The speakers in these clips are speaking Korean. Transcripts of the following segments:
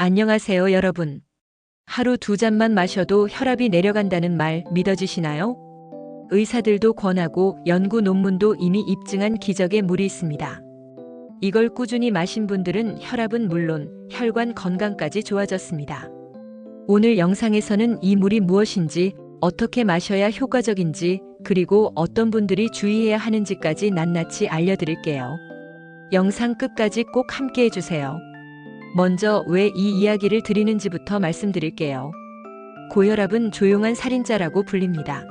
안녕하세요, 여러분. 하루 2잔만 마셔도 혈압이 내려간다는 말 믿어지시나요? 의사들도 권하고 연구 논문도 이미 입증한 기적의 물이 있습니다. 이걸 꾸준히 마신 분들은 혈압은 물론 혈관 건강까지 좋아졌습니다. 오늘 영상에서는 이 물이 무엇인지, 어떻게 마셔야 효과적인지, 그리고 어떤 분들이 주의해야 하는지까지 낱낱이 알려드릴게요. 영상 끝까지 꼭 함께 해주세요. 먼저 왜 이 이야기를 드리는지부터 말씀드릴게요. 고혈압은 조용한 살인자라고 불립니다.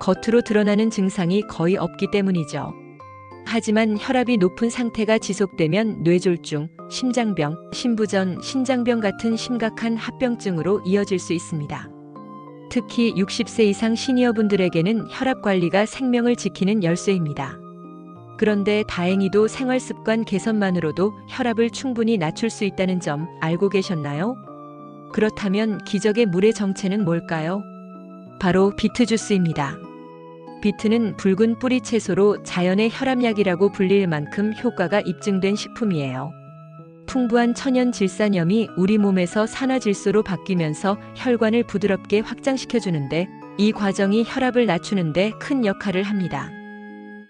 겉으로 드러나는 증상이 거의 없기 때문이죠. 하지만 혈압이 높은 상태가 지속되면 뇌졸중, 심장병, 심부전, 신장병 같은 심각한 합병증으로 이어질 수 있습니다. 특히 60세 이상 시니어분들에게는 혈압 관리가 생명을 지키는 열쇠입니다. 그런데 다행히도 생활습관 개선만으로도 혈압을 충분히 낮출 수 있다는 점 알고 계셨나요? 그렇다면 기적의 물의 정체는 뭘까요? 바로 비트 주스입니다. 비트는 붉은 뿌리 채소로 자연의 혈압약이라고 불릴 만큼 효과가 입증된 식품이에요. 풍부한 천연 질산염이 우리 몸에서 산화질소로 바뀌면서 혈관을 부드럽게 확장시켜주는데, 이 과정이 혈압을 낮추는데 큰 역할을 합니다.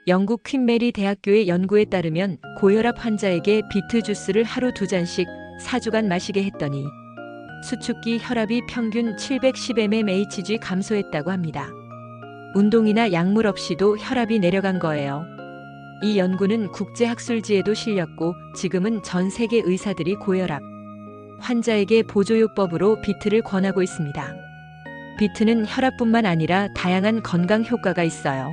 영국 퀸 메리 대학교의 연구에 따르면 고혈압 환자에게 비트 주스를 하루 2잔씩 4주간 마시게 했더니 수축기 혈압이 평균 710mmHg 감소했다고 합니다. 운동이나 약물 없이도 혈압이 내려간 거예요. 이 연구는 국제학술지에도 실렸고, 지금은 전 세계 의사들이 고혈압 환자에게 보조요법으로 비트를 권하고 있습니다. 비트는 혈압뿐만 아니라 다양한 건강 효과가 있어요.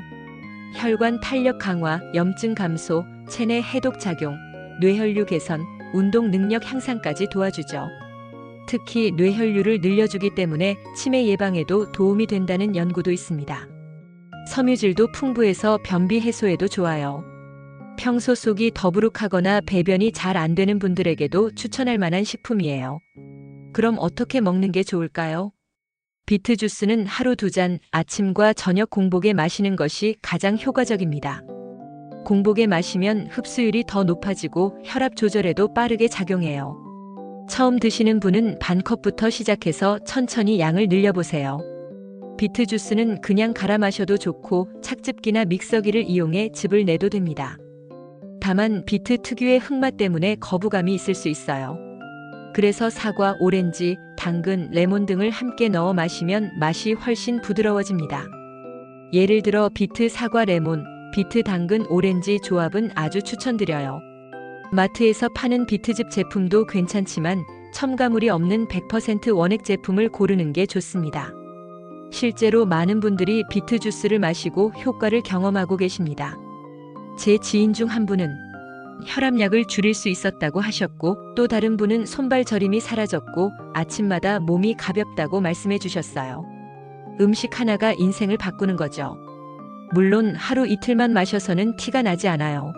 혈관 탄력 강화, 염증 감소, 체내 해독 작용, 뇌혈류 개선, 운동 능력 향상까지 도와주죠. 특히 뇌혈류를 늘려주기 때문에 치매 예방에도 도움이 된다는 연구도 있습니다. 섬유질도 풍부해서 변비 해소에도 좋아요. 평소 속이 더부룩하거나 배변이 잘 안 되는 분들에게도 추천할 만한 식품이에요. 그럼 어떻게 먹는 게 좋을까요? 비트 주스는 하루 2잔, 아침과 저녁 공복에 마시는 것이 가장 효과적입니다. 공복에 마시면 흡수율이 더 높아지고 혈압 조절에도 빠르게 작용해요. 처음 드시는 분은 반 컵부터 시작해서 천천히 양을 늘려보세요. 비트 주스는 그냥 갈아 마셔도 좋고, 착즙기나 믹서기를 이용해 즙을 내도 됩니다. 다만 비트 특유의 흙맛 때문에 거부감이 있을 수 있어요. 그래서 사과, 오렌지, 당근, 레몬 등을 함께 넣어 마시면 맛이 훨씬 부드러워집니다. 예를 들어 비트, 사과, 레몬, 비트, 당근, 오렌지 조합은 아주 추천드려요. 마트에서 파는 비트즙 제품도 괜찮지만 첨가물이 없는 100% 원액 제품을 고르는 게 좋습니다. 실제로 많은 분들이 비트 주스를 마시고 효과를 경험하고 계십니다. 제 지인 중 한 분은 혈압약을 줄일 수 있었다고 하셨고, 또 다른 분은 손발 저림이 사라졌고 아침마다 몸이 가볍다고 말씀해 주셨어요. 음식 하나가 인생을 바꾸는 거죠. 물론 하루 이틀만 마셔서는 티가 나지 않아요.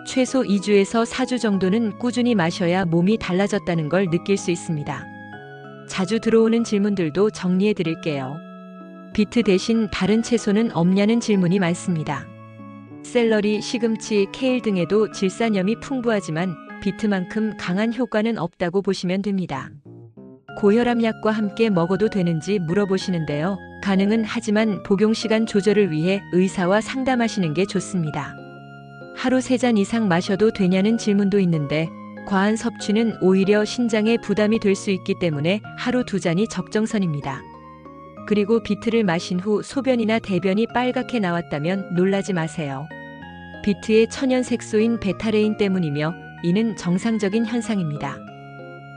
최소 2주에서 4주 정도는 꾸준히 마셔야 몸이 달라졌다는 걸 느낄 수 있습니다. 자주 들어오는 질문들도 정리해 드릴게요. 비트 대신 다른 채소는 없냐는 질문이 많습니다. 샐러리, 시금치, 케일 등에도 질산염이 풍부하지만 비트만큼 강한 효과는 없다고 보시면 됩니다. 고혈압약과 함께 먹어도 되는지 물어보시는데요. 가능은 하지만 복용시간 조절을 위해 의사와 상담하시는 게 좋습니다. 하루 3잔 이상 마셔도 되냐는 질문도 있는데, 과한 섭취는 오히려 신장에 부담이 될 수 있기 때문에 하루 2잔이 적정선입니다. 그리고 비트를 마신 후 소변이나 대변이 빨갛게 나왔다면 놀라지 마세요. 비트의 천연 색소인 베타레인 때문이며, 이는 정상적인 현상입니다.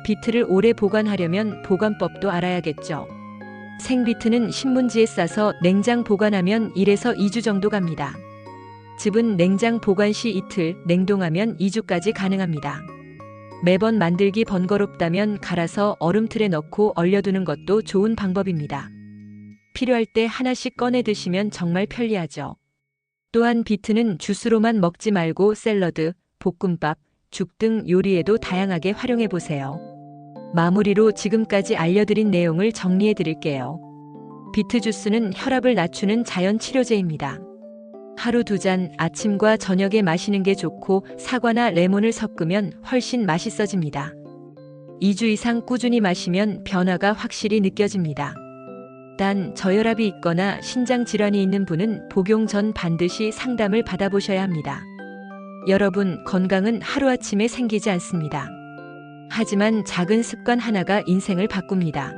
비트를 오래 보관하려면 보관법도 알아야겠죠. 생비트는 신문지에 싸서 냉장 보관하면 1에서 2주 정도 갑니다. 즙은 냉장 보관 시 이틀, 냉동하면 2주까지 가능합니다. 매번 만들기 번거롭다면 갈아서 얼음틀에 넣고 얼려두는 것도 좋은 방법입니다. 필요할 때 하나씩 꺼내 드시면 정말 편리하죠. 또한 비트는 주스로만 먹지 말고 샐러드, 볶음밥, 죽 등 요리에도 다양하게 활용해 보세요. 마무리로 지금까지 알려드린 내용을 정리해 드릴게요. 비트 주스는 혈압을 낮추는 자연 치료제입니다. 하루 2잔 아침과 저녁에 마시는 게 좋고, 사과나 레몬을 섞으면 훨씬 맛있어집니다. 2주 이상 꾸준히 마시면 변화가 확실히 느껴집니다. 단, 저혈압이 있거나 신장 질환이 있는 분은 복용 전 반드시 상담을 받아보셔야 합니다. 여러분, 건강은 하루아침에 생기지 않습니다. 하지만 작은 습관 하나가 인생을 바꿉니다.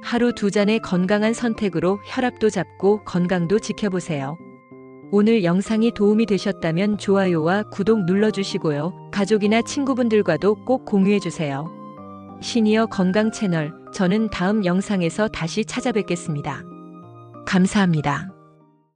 하루 2잔의 건강한 선택으로 혈압도 잡고 건강도 지켜보세요. 오늘 영상이 도움이 되셨다면 좋아요와 구독 눌러주시고요. 가족이나 친구분들과도 꼭 공유해주세요. 시니어 건강 채널, 저는 다음 영상에서 다시 찾아뵙겠습니다. 감사합니다.